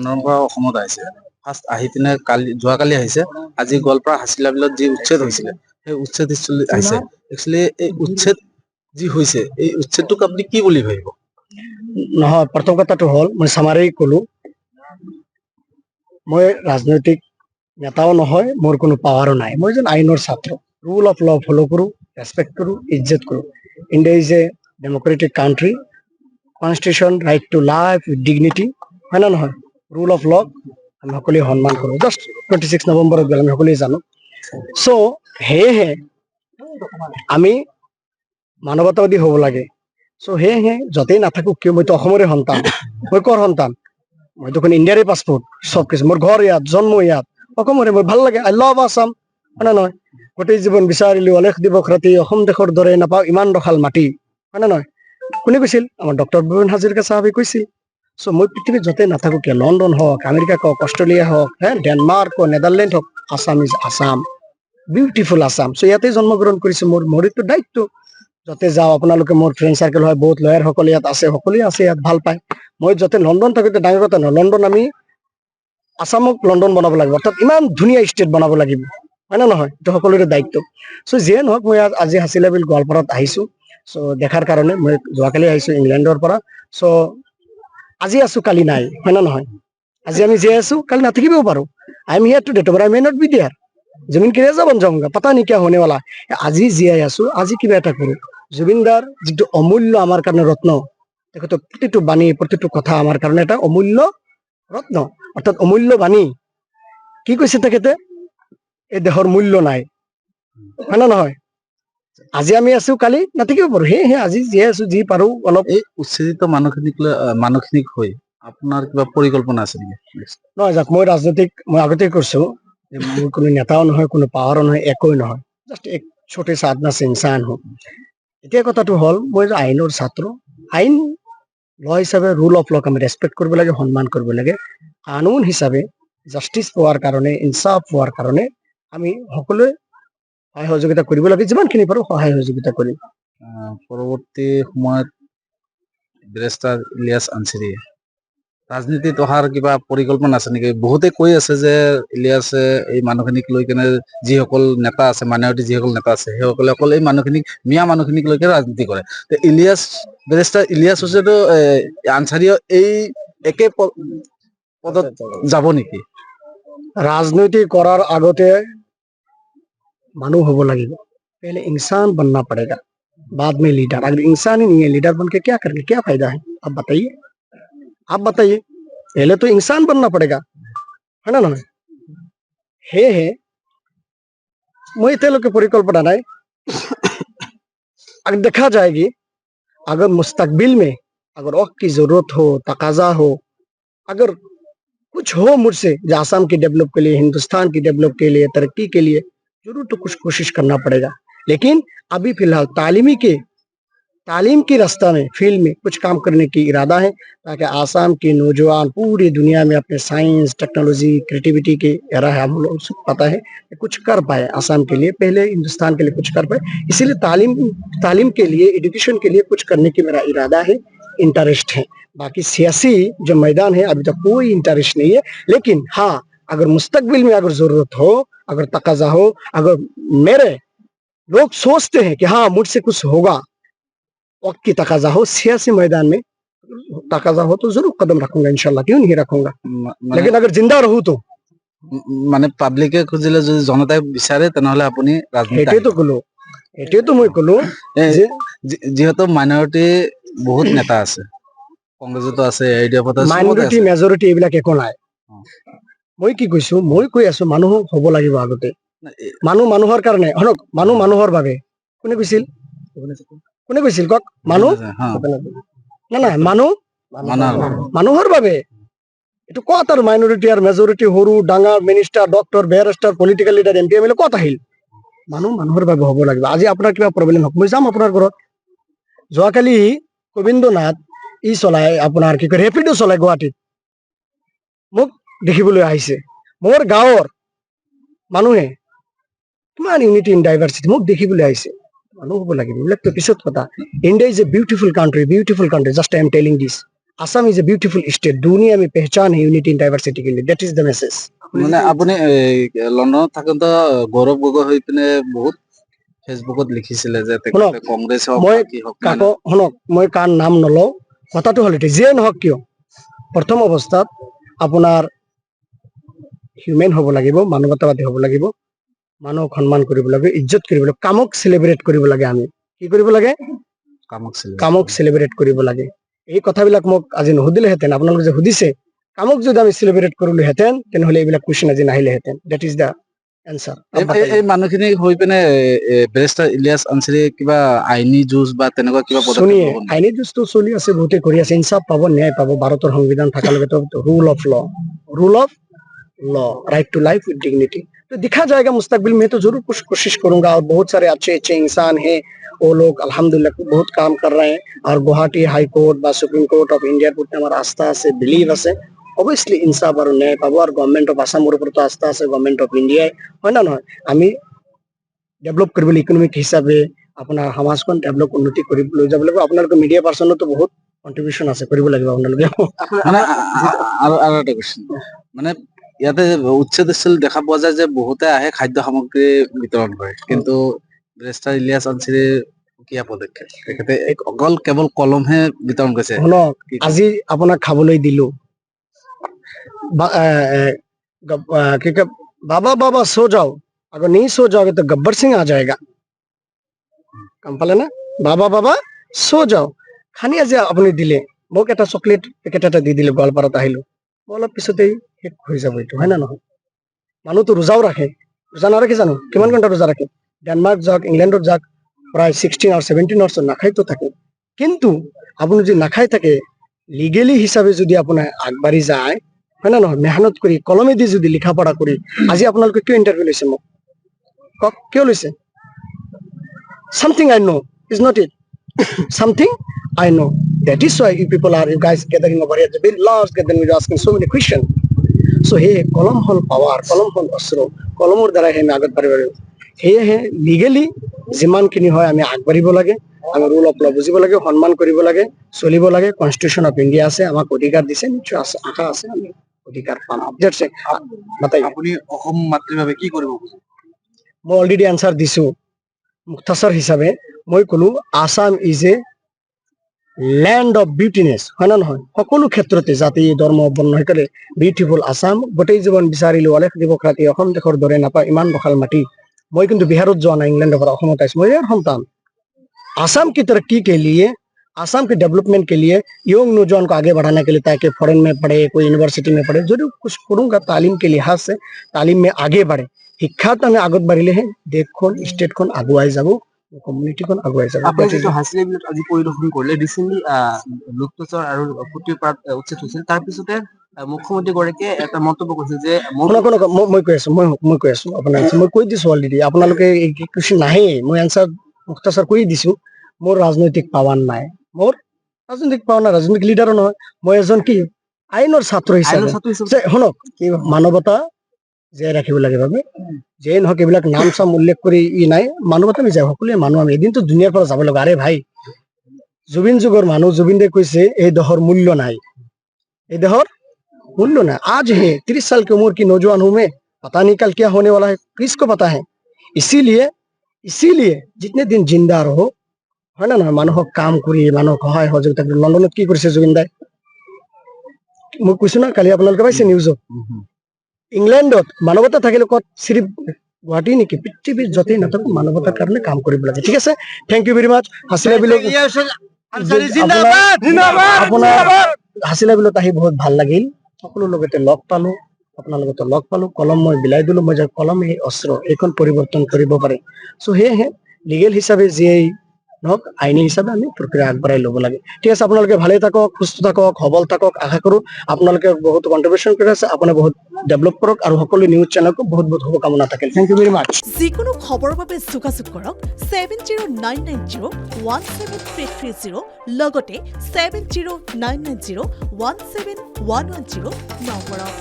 লণ্ডনৰ পৰা অসমত আহিছে। ফাৰ্ষ্ট আহি পিনে যোৱাকালি আহিছে। আজি গোৱালপাৰা হাছিলা বিলত যি উচ্ছেদ হৈছিলে সেই উচ্ছেদ আহিছে। একচুৱেলি এই উচ্ছেদ যি হৈছে এই উচ্ছেদটোক আপুনি কি বুলি ভাবিব? নহয়, প্ৰথম কথাটো হ'ল মই চামাৰি ক'লো, মই ৰাজনৈতিক নেতাও নহয়, মোৰ কোনো পাৱাৰো নাই। মই এজন আইনৰ ছাত্ৰ। ৰুল অফ ল ফ'ল' কৰোঁ, ৰেচপেক্ট কৰোঁ, ইজ্জত কৰোঁ। India is a Democratic country, constitution, right to life with dignity, হয় নে নহয়? ৰুল অফ ল আমি সকলোৱে সন্মান কৰোঁ। জাষ্ট 26 নৱেম্বৰত গ'লে আমি সকলোৱে জানো। চ' সেয়েহে আমি মানৱতাবাদী হ'ব লাগে। চ' সেয়েহে য'তেই নাথাকোঁ কিয়, মইতো অসমৰে সন্তান। মই ক'ৰ সন্তান? মইতো এখন ইণ্ডিয়াৰে পাছপৰ্ট, চব কিছু। মোৰ ঘৰ ইয়াত, জন্ম ইয়াত, অসমৰে। মোৰ ভাল লাগে, আই লাভ আছাম, হয় নে নহয়? গোটেই জীৱন বিচাৰিলোঁ অলেখ দিৱস ৰাতি, অসম দেশৰ দৰে নাপাওঁ ইমান দখল মাটি, হয় নে নহয়? কোনে কৈছিল? আমাৰ ডক্টৰ ভূপেন হাজৰিকা চাহাবে কৈছিল। চ' মই পৃথিৱীত য'তেই নাথাকোঁ কিয়, লণ্ডন হওক, আমেৰিকা হওক, অষ্ট্ৰেলিয়া হওক, ডেনমাৰ্ক হওক, নেদাৰলেণ্ড হওক, আছাম ইজ আছাম, বিউটিফুল আছাম। চ' ইয়াতে জন্মগ্ৰহণ কৰিছোঁ। মোৰ এইটো দায়িত্ব। য'তে যাওঁ, আপোনালোকে মোৰ ফ্ৰেণ্ড চাৰ্কেল হয়, বহুত লয়াৰ সকলে ইয়াত আছে, সকলোৱে আছে ইয়াত, ভাল পায়। মই য'তে লণ্ডন থাকোঁ, ডাঙৰ কথা নহয়, লণ্ডন আমি আছামক লণ্ডন বনাব লাগিব, অৰ্থাৎ ইমান ধুনীয়া ষ্টেট বনাব লাগিব, হয় নে নহয়? এইটো সকলোৰে দায়িত্ব। চ' যিয়ে নহওক, মই আজি হাছিলা বিল গোৱালপাৰাত আহিছোঁ। চ' দেখাৰ কাৰণে মই যোৱাকালি আহিছোঁ ইংলেণ্ডৰ পৰা। চ' আজি আছোঁ, কালি নাই, হয় নে নহয়? আজি আমি জীয়াই আছোঁ, কালি নাথাকিবও পাৰোঁ। I am here today, tomorrow I may not be there. জমিন কি ৰেজা বন যাওঁগা, পাতা নাই কিয়া হোনে ৱালা। আজি জীয়াই আছোঁ, আজি কিবা এটা কৰোঁ। জুবিনদাৰ যিটো অমূল্য আমাৰ কাৰণে ৰত্ন, তেখেতৰ প্ৰতিটো বাণী, প্ৰতিটো কথা আমাৰ কাৰণে এটা অমূল্য ৰত্ন, অৰ্থাৎ অমূল্য বাণী। কি কৈছে তেখেতে? এই দেহৰ মূল্য নাই, হয় নে নহয়? আজি আমি আছোঁ, কালি নাথাকিব পাৰোঁ। সেয়েহে আজি জীয়াই আছোঁ, যি পাৰোঁ অলপ। এই উচ্ছেদিত মানুহখিনিক হৈ আপোনাৰ কিবা পৰিকল্পনা আছে নেকি? নহয়, যাক মই ৰাজনৈতিক, মই আগতে কৈছোঁ যে মই কোনো নেতাও নহয়, কোনো পাৱাৰো নহয়, একোৱেই নহয়। জাষ্ট এক ছোটে সা আদনা সে ইনচান হওঁ। এতিয়া কথাটো হ'ল, মই যে আইনৰ ছাত্ৰ, আইন ল হিচাপে ৰুল অফ লক আমি ৰেচপেক্ট কৰিব লাগে, সন্মান কৰিব লাগে। কানুন হিচাপে জাষ্টিচ পোৱাৰ কাৰণে, ইনচাফ পোৱাৰ কাৰণে আমি সকলোৱে সহায় সহযোগিতা কৰিব লাগে, যিমানখিনি পাৰোঁ সহায় সহযোগিতা কৰিম। পৰৱৰ্তী সময়ত বেৰিষ্টাৰ ইলিয়াছ আনচাৰীয়ে ৰাজনীতিত অহাৰ কিবা পৰিকল্পনা আছে নেকি? বহুতে কৈ আছে যে ইলিয়াছে এই মানুহখিনিক লৈ কেনে যিসকল নেতা আছে, মাইনৰিটি যিসকল নেতা আছে, সেইসকলে অকল এই মানুহখিনিক, মিয়া মানুহখিনিক লৈকে ৰাজনীতি কৰে। বেৰিষ্টাৰ ইলিয়াছ হুছেইনো আনচাৰীও এই একে পদত যাব নেকি? ৰাজনীতি কৰাৰ আগতে মানুহ হ'ব লাগিব। पहले इंसान बनना पड़ेगा, बाद में लीडर। अगर इंसान ही नहीं है, लीडर बन के क्या करेंगे, क्या फायदा है? आप बताइए, आप बताइए। पहले तो इंसान बनना पड़ेगा, है ना? हे मैं तेलों के परिकल्पना नहीं। अगर देखा जाएगी, अगर मुस्तकबिल में अगर वक्त की जरूरत हो, तकाजा हो, अगर कुछ हो मुझसे जो आसाम की डेवलप के लिए, हिंदुस्तान की डेवलप के लिए, तरक्की के लिए, जरूर तो कुछ कोशिश करना पड़ेगा। लेकिन अभी फिलहाल तालीम की रास्ता में, फील्ड में कुछ काम करने की इरादा है, ताकि आसाम के नौजवान पूरी दुनिया में अपने साइंस, टेक्नोलॉजी, क्रिएटिविटी के एरा है, हम लोग सबको पता है, कुछ कर पाए आसाम के लिए, पहले हिंदुस्तान के लिए कुछ कर पाए। इसीलिए तालीम के लिए, एजुकेशन के लिए कुछ करने की मेरा इरादा है, इंटरेस्ट है। बाकी सियासी जो मैदान है, अभी तक कोई इंटरेस्ट नहीं है। लेकिन हाँ, अगर मुस्तकबिल में अगर जरूरत हो, अगर तकाजा हो, अगर मेरे लोग सोचते हैं कि हाँ मुझसे कुछ होगा, वक्त की तकाजा हो, सियासी मैदान में तकाजा हो, तो जरूर कदम रखूंगा, इंशाल्लाह, क्यों नहीं रखूंगा। लेकिन अगर जिंदा रहूं तो মানে পাব্লিকে খুজিলে যদি জনতাই বিচাৰে তেনেহলে আপুনি ৰাজনীতি এটাইতো মই কলো যে যেহেতু মাইনৰিটি বহুত নেতা আছে, কংগ্ৰেছতো আছে, AIDF-ত আছে, মাইনৰিটি মেজৰিটি এইবিলাক একো নাই। মই কি কৈছো, মই কৈ আছো মানুহ হ'ব লাগিব আগতে। মানুহ মানুহৰ কাৰণে, মানুহ মানুহৰ বাবে। কোনে কৈছিল কওক? মানুহ নাই, মানুহ মানুহৰ বাবে। এইটো ক'ত আৰু মাইনৰিটি আৰু মেজৰিটি, সৰু ডাঙৰ, minister, doctor, barrister, political leader, MP MLA ক'ত আহিল? মানুহ মানুহৰ বাবে হ'ব লাগিব। আজি আপোনাৰ কিবা প্ৰব্লেম হওক, মই যাম আপোনাৰ ঘৰত। যোৱাকালি গোবিন্দ নাথ চলাই, আপোনাৰ কি কয়, ৰেপিডো চলাই গুৱাহাটীত, মোক দেখিবলৈ আহিছে। মোৰ গাঁৱৰ মানুহে কিমান ইউনিটি ইন ডাইভাৰ্চিটি, মোক দেখিবলৈ আহিছে। মানুহ হ'ব লাগিব, এইবিলাকতো পিছত কথা। India is a beautiful country, just I am telling this. Assam is a beautiful state. दुनिया में पहचान है यूनिटी इन डाइवर्सिटी के लिए. That is the message. মানে আপুনি লণ্ডনত থাকোঁতে গৌৰৱ গগৈ হৈ পিনে বহুত ফেচবুকত লিখিছিলে যে তেখেতে কংগ্ৰেছ হওক মই কি হওক কাকো শুনক মই কাৰ নাম নলওঁ কথাটো হ'ল এইটো যিয়ে নহওক কিয় প্ৰথম অৱস্থাত আপোনাৰ হিউমেন হ'ব লাগিব মানৱতাবাদী হ'ব লাগিব মানুহক সন্মান কৰিব লাগে ইজ্জত কৰিব লাগে কামক চেলিব্ৰেট কৰিব লাগে আমি কি কৰিব লাগে কামক চেলিব্ৰেট কৰিব লাগে এই কথাবিলাক মোক আজি নুসুধিলেহেঁতেন আপোনালোকে যে সুধিছে কামক যদি আমি চেলিব্ৰেট কৰিলোহেঁতেন তেনেহ'লে এইবিলাক কুৱেশ্যন আজি নাহিলেহেঁতেন ডেট ইজ দ্য এনচাৰ এই মানুহখিনি হৈ পিনে বেৰিষ্টাৰ ইলিয়াছ আনচাৰী কিবা আইনী যুঁজ বা তেনেকুৱা কিবা শুনিয়ে আইনী যুঁজটো চলি আছে বহুতে কৰি আছে ইনচাফ পাব ন্যায় পাব ভাৰতৰ সংবিধান থকালৈকে rule of law right to life with dignity तो दिखा जाएगा मुस्तकबिल में तो जरूर कुछ कोशिश करूंगा और बहुत सारे अच्छे अच्छे इंसान हैं वो लोग अल्हम्दुलिल्लाह बहुत काम कर रहे हैं और गुवाहाटी हाई कोर्ट बा सुप्रीम कोर्ट ऑफ इंडिया प्रति हमारा आस्था আছে बिलीव আছে অবভিয়াসলি ইনসাফ আৰু ন্যায় পাব আৰু গভৰ্ণমেণ্ট অফ আসামৰ ওপৰতো আস্থা আছে গভৰ্ণমেণ্ট অফ ইণ্ডিয়াই হয় না নহয় আমি ডেভেলপ কৰিবলৈ ইকনমিক হিচাপে আপোনাৰ সমাজখন ডেভেলপ উন্নতি কৰি লৈ যাব লাগিব আপোনালোকে মিডিয়া পাৰ্চনতো বহুত কন্ট্ৰিবিউশন আছে কৰিব লাগিব আপোনালোকে মানে আৰু এটা কোৱেশ্চন মানে ইয়াতে উচ্ছেদ দেখা পোৱা যায় যে বহুতে আহে খাদ্য সামগ্ৰী বিতৰণ কৰে কিন্তু বেৰিষ্টাৰ ইলিয়াছ আনচাৰীৰ কিয়া পদক্ষেপ তেখেতে অকল কেৱল কলমহে বিতৰণ কৰিছে শুনক আজি আপোনাক খাবলৈ দিলো बाबा बाबा सो जाओ अगर नहीं सो जाओगे तो गब्बर सिंह आ जाएगा कम पाले ना बाबा बाबा सो जाओ खानी आज अपनी दिले মোক এটা চকলেট পেকেট এটা দি দিলে গোৱালপাৰাত আহিলো মই অলপ পিছতেই শেষ হৈ যাব এইটো হয় না নহয় মানুহতো ৰোজাও ৰাখে ৰোজা নাৰাখে জানো কিমান ঘণ্টা ৰোজা ৰাখে ডেনমাৰ্ক যাওক ইংলেণ্ডত যাওক প্ৰায় 16 আৰু 17 আৱাৰ্ছ নাখাইতো থাকে কিন্তু আপুনি যদি নাখাই থাকে লিগেলি হিচাপে যদি আপোনাৰ আগবাঢ়ি যায় হয় না নহয় মেহনত কৰি কলমেদি যদি লিখা পঢ়া কৰি আজি আপোনালোকে কিয় ইণ্টাৰভিউ লৈছে মোক কক কিয় লৈছে something I know is not it something I know that is why you people are you guys gathering over here the very large gathering we are asking so many questions so hey কলম হল power কলম হল অস্ত্ৰ কলমৰ দ্বাৰা হে আগত বাঢ়িব লাগিব সেয়েহে লিগেলি যিমানখিনি হয় আমি আগবাঢ়িব লাগে আমি ৰুল অফ ল বুজিব লাগে সন্মান কৰিব লাগে চলিব লাগে কনষ্টিটিউশ্যন অফ ইণ্ডিয়া আছে আমাক অধিকাৰ দিছে নিশ্চয় আছে আশা আছে আমি অধিকাৰ পাম আপুনি অসম মাতৃভাৱে কি কৰিব মই অলৰেডি আনসাৰ দিছো মুখতাছাৰ হিচাপে মই কলো Assam is a land of beautiness হয় না নহয় সকলো ক্ষেত্ৰতে জাতি ধৰ্ম বৰ্ণ সকলে বিউটিফুল আসাম গোটেই জীৱন বিচাৰিলো অলেখ দিৱস ৰাতি অসম দেশৰ দৰে নাপায় ইমান বখাল মাটি মই কিন্তু বিহাৰত যোৱা নাই ইংলেণ্ডৰ পৰা অসমত আহিছো মই ইয়াৰ সন্তান आसाम की तरक्की के लिए आसाम के डेवलपमेंट के लिए यंग नौजवान को आगे बढ़ाने के लिए ताकि फॉरेन में पढ़े कोई यूनिवर्सिटी में पढ़े जरूर कुछ करूंगा तालीम के लिहाज से तालीम में आगे बढ़े শিক্ষাত আমি আগত বাঢ়িলেহে দেশখন ষ্টেটখন আগুৱাই যাব কমিউনিটিখন আগুৱাই যাব আপুনি যেটো হাসিলেবিলত আজি পৰিদৰ্শন কৰিলে ৰিসেন্টলি লোকতচৰ আৰু পুতিপাত উচ্ছেদ হৈছিল তাৰ পিছতে মুখ্যমন্ত্ৰী গৰাকীয়ে এটা মন্তব্য কৰিছিল যে মই কৈ আছো আপোনাৰ মই কৈ দিছো অলৰেডি আপোনালোকে এই কুৱেশ্যন নাহে মই আনসাৰ মুখতাছাৰ কৰি দিছো মোৰ ৰাজনৈতিক পাৱাৰ নাই মোৰ ৰাজনৈতিক পাৱাৰ নাই ৰাজনৈতিক লিডাৰো নহয় মই এজন কি আইনৰ ছাত্ৰ হিচাপে শুনক মানৱতা জীয়াই ৰাখিব লাগে বাবে যে নহওক এইবিলাক নাম চাম উল্লেখ কৰি ই নাই মানৱতা আমি যাই সকলোৱে মানুহ আমি এদিনতো দুনিয়াৰ পৰা যাব লগা আৰে ভাই জুবিন যুগৰ মানুহ জুবিন দে কৈছে এই দেহৰ মূল্য নাই এই দেহৰ মূল্য নাই आज है 30 साल की उम्र की नौजवान हूं मैं पता नहीं कल क्या होने वाला है किसको पता है इसीलिए जितने दिन जिंदा रहो है ना মানুহক কাম কৰি মানুহক সহায় সহযোগিতা কৰি লণ্ডনত কি কৰিছে জুবিন দাই মই কৈছো না কালি আপোনালোকে পাইছে নিউজত ইংলেণ্ডত মানৱতা থাকিলে ক'ত সিৰিফ গুৱাহাটী নেকি পৃথিৱীৰ য'তেই নাথাকক মানৱতাৰ কাৰণে কাম কৰিব লাগে ঠিক আছে থেংক ইউ ভেৰি মাছ হাছিলা বিলত হাছিলা বিলত আহি বহুত ভাল লাগিল সকলো লগতে লগ পালো আপোনাৰ লগতে লগ পালো কলম মই বিলাই দিলো মই যে কলম এই অস্ত্ৰ এইখন পৰিৱৰ্তন কৰিব পাৰে সো সেয়েহে লিগেল হিচাপে যিয়েই নহওক আইনী হিচাপে আমি প্ৰক্ৰিয়া আগবঢ়াই ল'ব লাগে ঠিক আছে আপোনালোকে ভালে থাকক সুস্থ থাকক সবল থাকক আশা কৰো আপোনালোকে বহুত কন্ট্ৰিবিউশন কৰি আছে আপুনি বহুত ডেভেলপ কৰক আৰু সকলো নিউজ চেনেলক বহুত বহুত শুভকামনা থাকিল থেংক ইউ ভেৰি মাছ যিকোনো খবৰৰ বাবে যোগাযোগ কৰক 7099017330 লগতে 7099017110 নম্বৰত